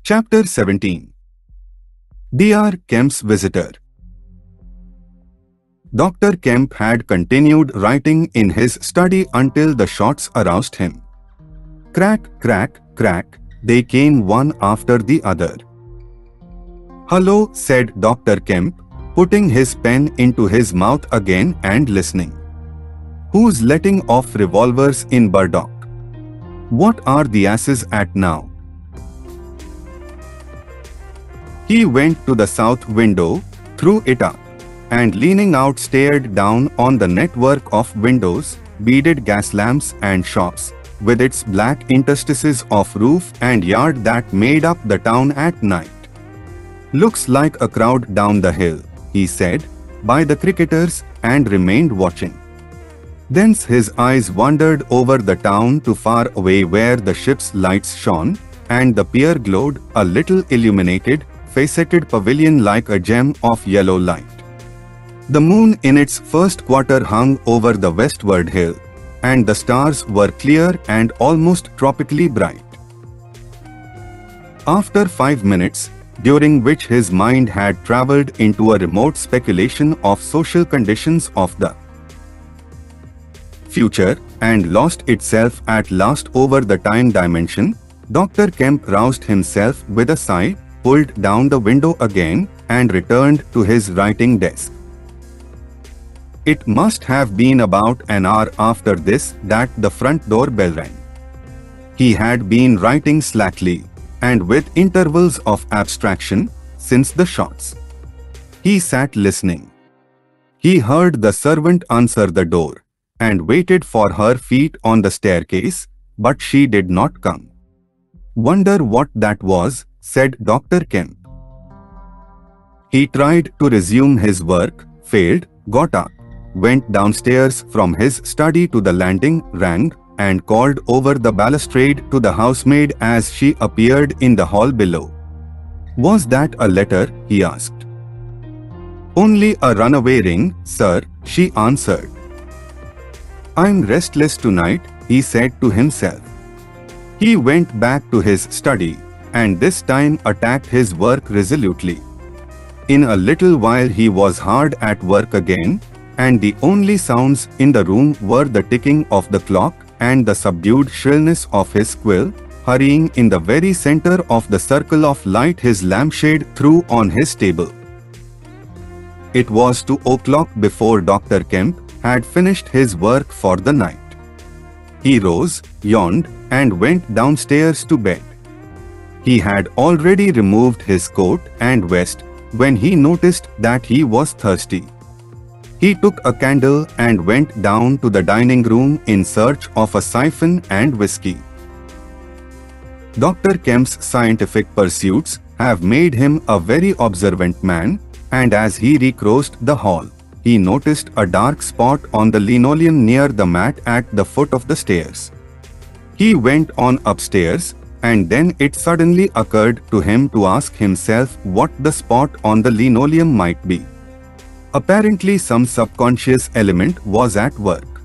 Chapter 17. Dr. Kemp's Visitor. Dr. Kemp had continued writing in his study until the shots aroused him. Crack, crack, crack, they came one after the other. "Hello," said Dr. Kemp, putting his pen into his mouth again and listening. "Who's letting off revolvers in Burdock? What are the asses at now?" He went to the south window, threw it up, and leaning out stared down on the network of windows, beaded gas lamps and shops, with its black interstices of roof and yard that made up the town at night. "Looks like a crowd down the hill," he said, "by the cricketers," and remained watching. Thence his eyes wandered over the town to far away where the ship's lights shone, and the pier glowed, a little illuminated, faceted pavilion like a gem of yellow light. The moon in its first quarter hung over the westward hill, and the stars were clear and almost tropically bright. After 5 minutes, during which his mind had travelled into a remote speculation of social conditions of the future, and lost itself at last over the time dimension, Dr. Kemp roused himself with a sigh, pulled down the window again, and returned to his writing desk. It must have been about an hour after this that the front door bell rang. He had been writing slackly, and with intervals of abstraction, since the shots. He sat listening. He heard the servant answer the door, and waited for her feet on the staircase, but she did not come. "Wonder what that was," said Dr. Kemp. He tried to resume his work, failed, got up, went downstairs from his study to the landing, rang, and called over the balustrade to the housemaid as she appeared in the hall below. "Was that a letter?" he asked. "Only a runaway ring, sir," she answered. "I'm restless tonight," he said to himself. He went back to his study, and this time attacked his work resolutely. In a little while he was hard at work again, and the only sounds in the room were the ticking of the clock and the subdued shrillness of his quill, hurrying in the very center of the circle of light his lampshade threw on his table. It was 2 o'clock before Dr. Kemp had finished his work for the night. He rose, yawned, and went downstairs to bed. He had already removed his coat and vest when he noticed that he was thirsty. He took a candle and went down to the dining room in search of a siphon and whiskey. Dr. Kemp's scientific pursuits have made him a very observant man, and as he recrossed the hall, he noticed a dark spot on the linoleum near the mat at the foot of the stairs. He went on upstairs, and then it suddenly occurred to him to ask himself what the spot on the linoleum might be. Apparently some subconscious element was at work.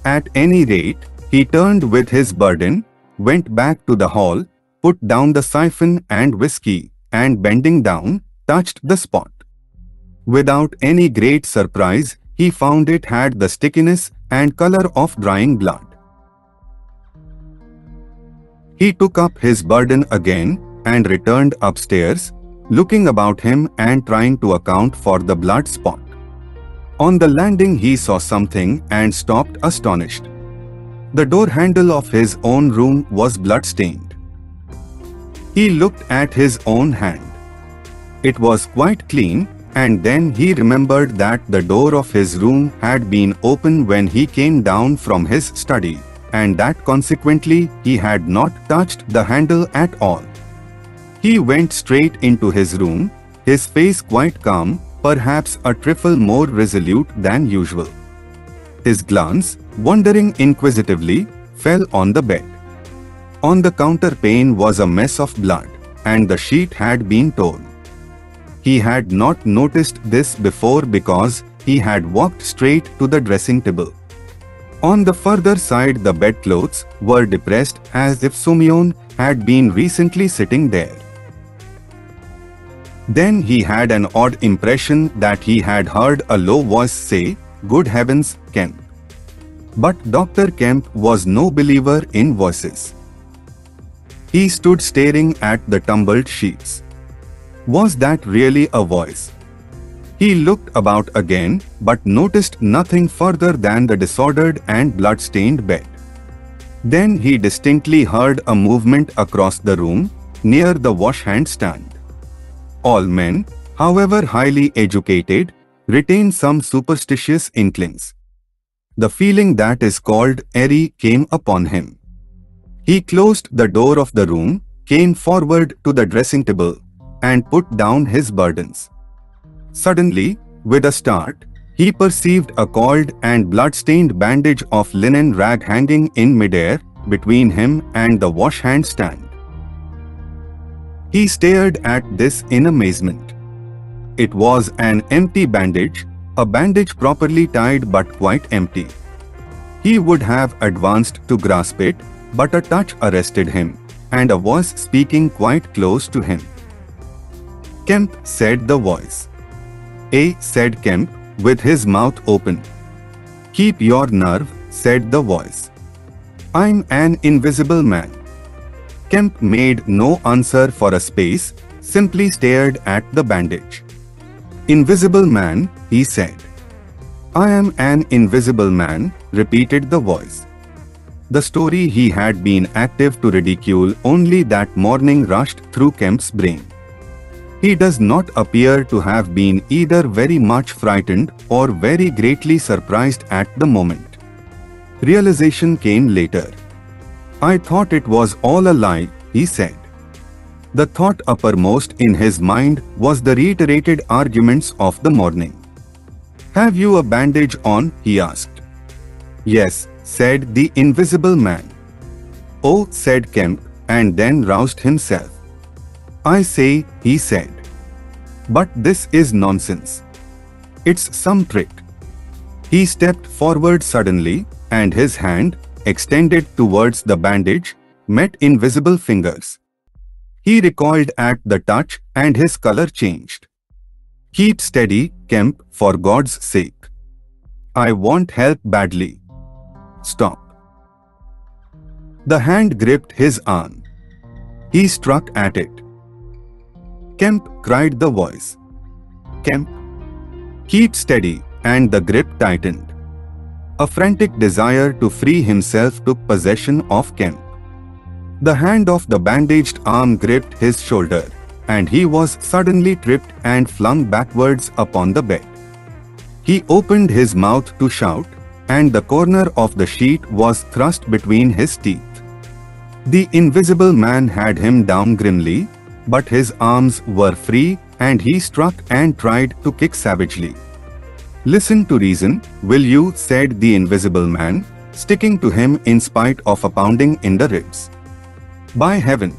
At any rate, he turned with his burden, went back to the hall, put down the siphon and whiskey, and bending down, touched the spot. Without any great surprise, he found it had the stickiness and color of drying blood. He took up his burden again and returned upstairs, looking about him and trying to account for the blood spot. On the landing he saw something and stopped astonished. The door handle of his own room was blood-stained. He looked at his own hand. It was quite clean, and then he remembered that the door of his room had been open when he came down from his study, and that consequently he had not touched the handle at all. He went straight into his room, his face quite calm, perhaps a trifle more resolute than usual. His glance, wandering inquisitively, fell on the bed. On the counterpane was a mess of blood, and the sheet had been torn. He had not noticed this before because he had walked straight to the dressing table. On the further side the bedclothes were depressed as if Simeon had been recently sitting there. Then he had an odd impression that he had heard a low voice say, "Good heavens, Kemp." But Dr. Kemp was no believer in voices. He stood staring at the tumbled sheets. Was that really a voice? He looked about again, but noticed nothing further than the disordered and blood-stained bed. Then he distinctly heard a movement across the room, near the wash-hand stand. All men, however highly educated, retain some superstitious inklings. The feeling that is called eerie came upon him. He closed the door of the room, came forward to the dressing table, and put down his burdens. Suddenly, with a start, he perceived a coiled and blood-stained bandage of linen rag hanging in midair between him and the wash-hand stand. He stared at this in amazement. It was an empty bandage, a bandage properly tied but quite empty. He would have advanced to grasp it, but a touch arrested him, and a voice speaking quite close to him. "Kemp," said the voice. Said Kemp, with his mouth open. "Keep your nerve," said the voice. "I'm an invisible man." Kemp made no answer for a space, simply stared at the bandage. "Invisible man," he said. "I am an invisible man," repeated the voice. The story he had been active to ridicule only that morning rushed through Kemp's brain. He does not appear to have been either very much frightened or very greatly surprised at the moment. Realization came later. "I thought it was all a lie," he said. The thought uppermost in his mind was the reiterated arguments of the morning. "Have you a bandage on?" he asked. "Yes," said the invisible man. "Oh," said Kemp, and then roused himself. "I say," he said. "But this is nonsense. It's some trick." He stepped forward suddenly, and his hand, extended towards the bandage, met invisible fingers. He recoiled at the touch, and his color changed. "Keep steady, Kemp, for God's sake. I want help badly. Stop." The hand gripped his arm. He struck at it. "Kemp," cried the voice. "Kemp, keep steady," and the grip tightened. A frantic desire to free himself took possession of Kemp. The hand of the bandaged arm gripped his shoulder, and he was suddenly tripped and flung backwards upon the bed. He opened his mouth to shout, and the corner of the sheet was thrust between his teeth. The invisible man had him down grimly, but his arms were free, and he struck and tried to kick savagely. "Listen to reason, will you?" said the invisible man, sticking to him in spite of a pounding in the ribs. "By heaven!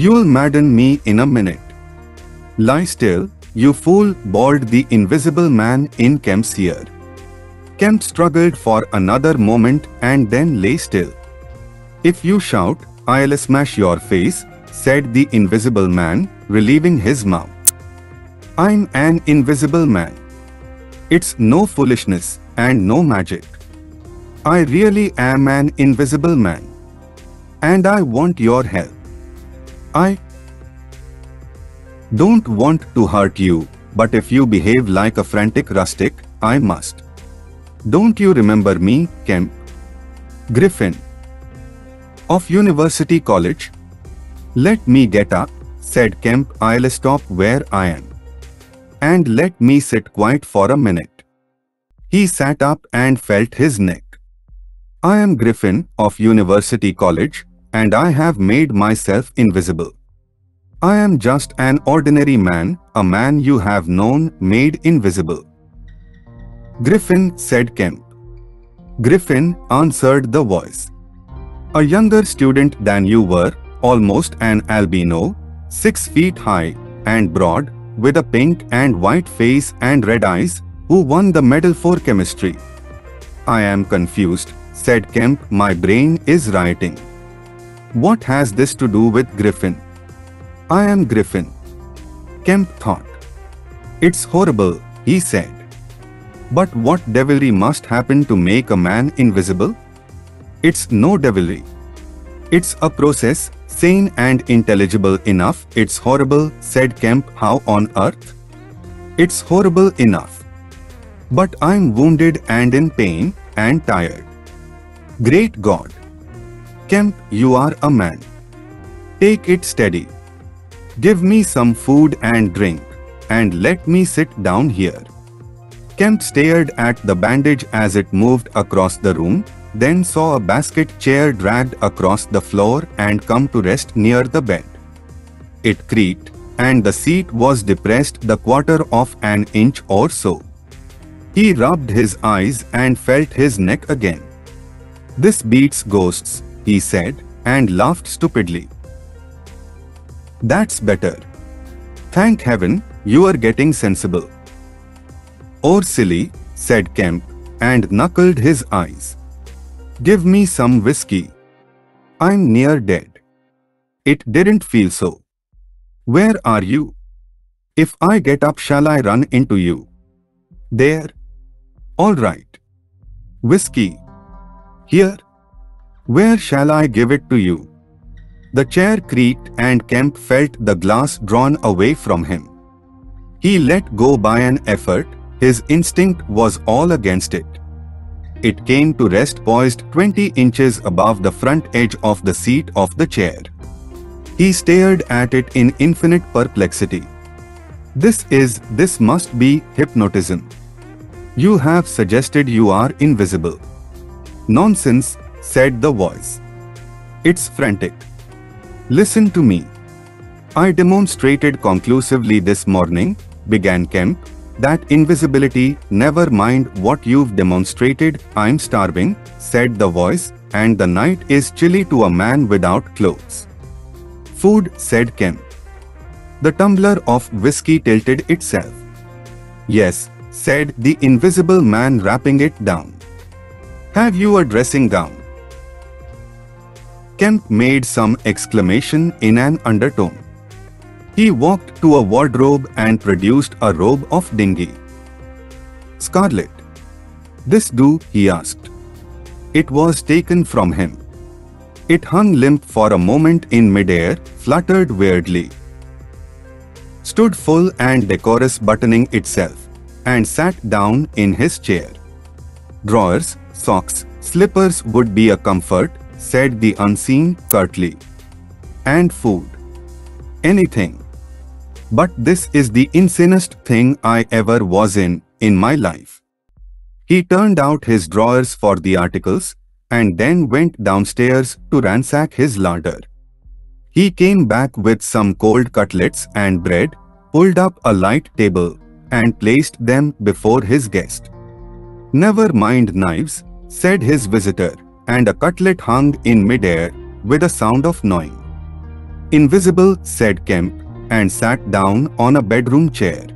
You'll madden me in a minute." "Lie still, you fool!" bawled the invisible man in Kemp's ear. Kemp struggled for another moment and then lay still. "If you shout, I'll smash your face," said the invisible man, relieving his mouth. "I'm an invisible man. It's no foolishness and no magic. I really am an invisible man. And I want your help. I don't want to hurt you, but if you behave like a frantic rustic, I must. Don't you remember me, Kemp? Griffin. Of University College? Let me get up, said Kemp. I'll stop where I am. And let me sit quiet for a minute. He sat up and felt his neck. I am Griffin of University College, and I have made myself invisible. I am just an ordinary man, a man you have known, made invisible. Griffin, said Kemp. Griffin, answered the voice. A younger student than you were, almost an albino, 6 feet high and broad, with a pink and white face and red eyes, who won the medal for chemistry. I am confused, said Kemp. My brain is rioting. What has this to do with Griffin? I am Griffin. Kemp thought. It's horrible, he said. But what devilry must happen to make a man invisible? It's no devilry. It's a process, sane and intelligible enough. It's horrible, said Kemp. How on earth? It's horrible enough. But I'm wounded and in pain and tired. Great God! Kemp, you are a man. Take it steady. Give me some food and drink, and let me sit down here. Kemp stared at the bandage as it moved across the room, then saw a basket chair dragged across the floor and come to rest near the bed. It creaked, and the seat was depressed the quarter of an inch or so. He rubbed his eyes and felt his neck again. This beats ghosts, he said, and laughed stupidly. That's better. Thank heaven, you are getting sensible. Or silly, said Kemp, and knuckled his eyes. Give me some whiskey. I'm near dead. It didn't feel so. Where are you? If I get up, shall I run into you? There. All right. Whiskey. Here. Where shall I give it to you? The chair creaked and Kemp felt the glass drawn away from him. He let go by an effort. His instinct was all against it. It came to rest poised 20 inches above the front edge of the seat of the chair. He stared at it in infinite perplexity. This must be hypnotism. You have suggested you are invisible. Nonsense, said the voice. It's frantic. Listen to me. I demonstrated conclusively this morning, began Kemp, that invisibility. Never mind what you've demonstrated. I'm starving, said the voice, and the night is chilly to a man without clothes. Food, said Kemp. The tumbler of whiskey tilted itself. Yes, said the invisible man, wrapping it down. Have you a dressing gown? Kemp made some exclamation in an undertone. He walked to a wardrobe and produced a robe of dingy scarlet. This do, he asked. It was taken from him. It hung limp for a moment in midair, fluttered weirdly, stood full and decorous, buttoning itself, and sat down in his chair. Drawers, socks, slippers would be a comfort, said the unseen curtly. And food. Anything. But this is the insanest thing I ever was in my life. He turned out his drawers for the articles, and then went downstairs to ransack his larder. He came back with some cold cutlets and bread, pulled up a light table, and placed them before his guest. Never mind knives, said his visitor, and a cutlet hung in midair with a sound of gnawing. Invisible, said Kemp, and sat down on a bedroom chair.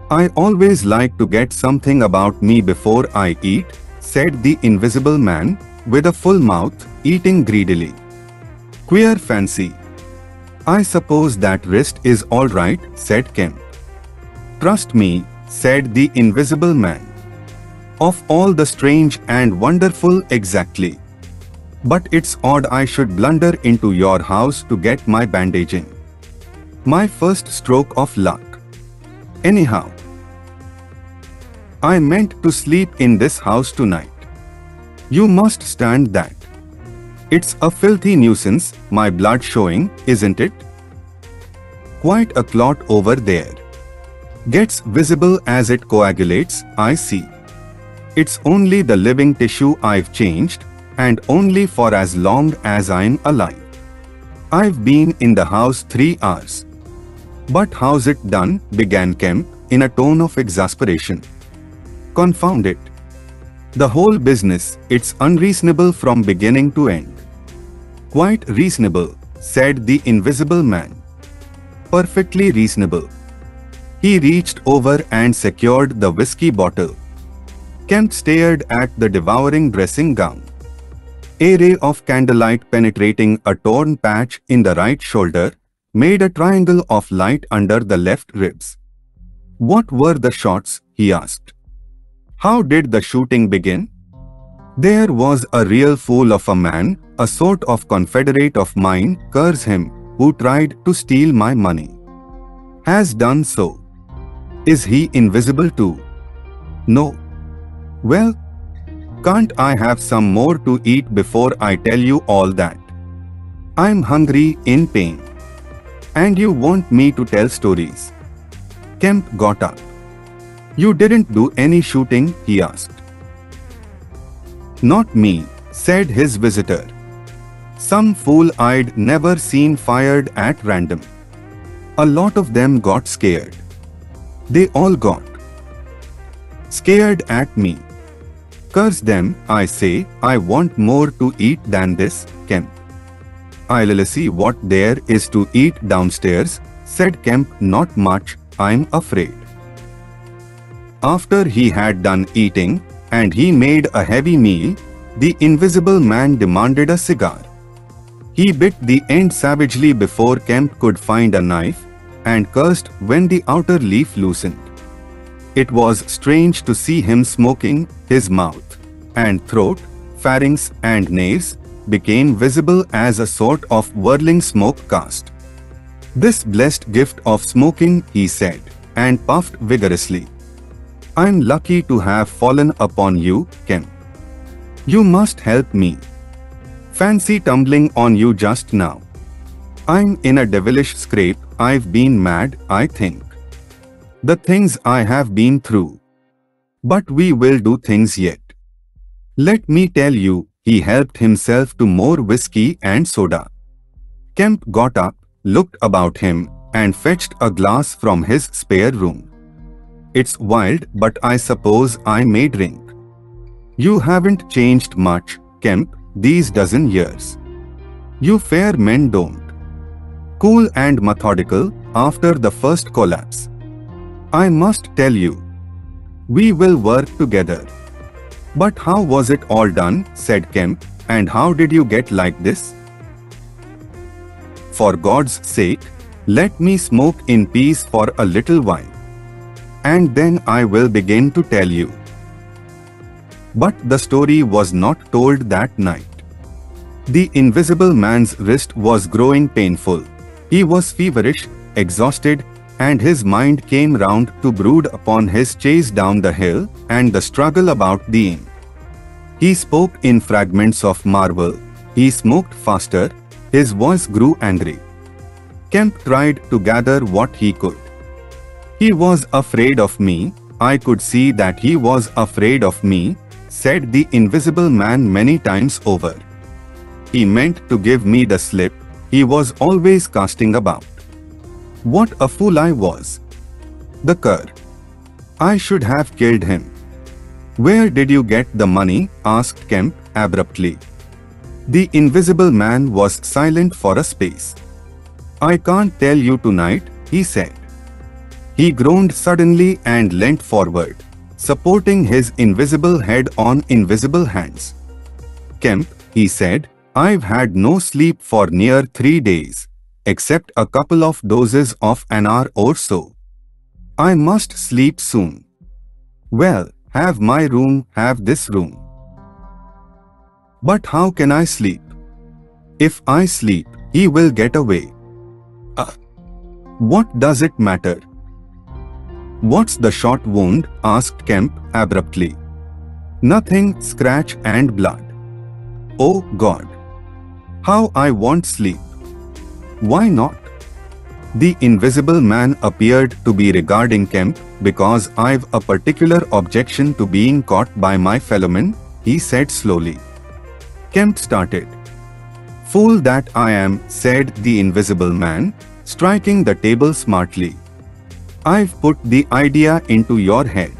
I always like to get something about me before I eat, said the invisible man, with a full mouth, eating greedily. Queer fancy. I suppose that wrist is all right, said Kemp. Trust me, said the invisible man. Of all the strange and wonderful, exactly. But it's odd I should blunder into your house to get my bandaging. My first stroke of luck. Anyhow, I meant to sleep in this house tonight. You must stand that. It's a filthy nuisance, my blood showing, isn't it? Quite a clot over there. Gets visible as it coagulates, I see. It's only the living tissue I've changed, and only for as long as I'm alive. I've been in the house 3 hours. But how's it done? Began Kemp, in a tone of exasperation. Confound it. The whole business, it's unreasonable from beginning to end. Quite reasonable, said the invisible man. Perfectly reasonable. He reached over and secured the whiskey bottle. Kemp stared at the devouring dressing gown. A ray of candlelight penetrating a torn patch in the right shoulder, made a triangle of light under the left ribs. What were the shots? He asked. How did the shooting begin? There was a real fool of a man, a sort of confederate of mine, curse him, who tried to steal my money. Has done so. Is he invisible too? No. Well, can't I have some more to eat before I tell you all that? I'm hungry, in pain. And you want me to tell stories. Kemp got up. You didn't do any shooting? He asked. Not me, said his visitor. Some fool I'd never seen fired at random. A lot of them got scared. They all got scared at me. Curse them, I say. I want more to eat than this, Kemp. I'll see what there is to eat downstairs, said Kemp. Not much, I'm afraid. After he had done eating, and he made a heavy meal, the invisible man demanded a cigar. He bit the end savagely before Kemp could find a knife, and cursed when the outer leaf loosened. It was strange to see him smoking. His mouth and throat, pharynx and nares became visible as a sort of whirling smoke cast. This blessed gift of smoking, he said, and puffed vigorously. I'm lucky to have fallen upon you, Kemp. You must help me. Fancy tumbling on you just now. I'm in a devilish scrape. I've been mad, I think. The things I have been through. But we will do things yet. Let me tell you, he helped himself to more whiskey and soda. Kemp got up, looked about him, and fetched a glass from his spare room. It's wild, but I suppose I may drink. You haven't changed much, Kemp, these dozen years. You fair men don't. Cool and methodical, after the first collapse. I must tell you. We will work together. But how was it all done, said Kemp, and how did you get like this? For God's sake, let me smoke in peace for a little while. And then I will begin to tell you. But the story was not told that night. The invisible man's wrist was growing painful. He was feverish, exhausted, and his mind came round to brood upon his chase down the hill and the struggle about the inn. He spoke in fragments of marvel. He smoked faster. His voice grew angry. Kemp tried to gather what he could. He was afraid of me. I could see that he was afraid of me, said the invisible man many times over. He meant to give me the slip. He was always casting about. What a fool I was. The cur. I should have killed him. Where did you get the money? Asked Kemp abruptly. The invisible man was silent for a space. I can't tell you tonight, he said. He groaned suddenly and leant forward, supporting his invisible head on invisible hands. Kemp, he said, I've had no sleep for near 3 days, except a couple of doses of an hour or so. I must sleep soon. Well, have my room, have this room. But how can I sleep? If I sleep, he will get away. What does it matter? What's the shot wound? Asked Kemp abruptly. Nothing, scratch and blood. Oh God! How I want sleep. Why not? The invisible man appeared to be regarding Kemp. Because I've a particular objection to being caught by my fellowmen, he said slowly. Kemp started. Fool that I am, said the invisible man, striking the table smartly. I've put the idea into your head.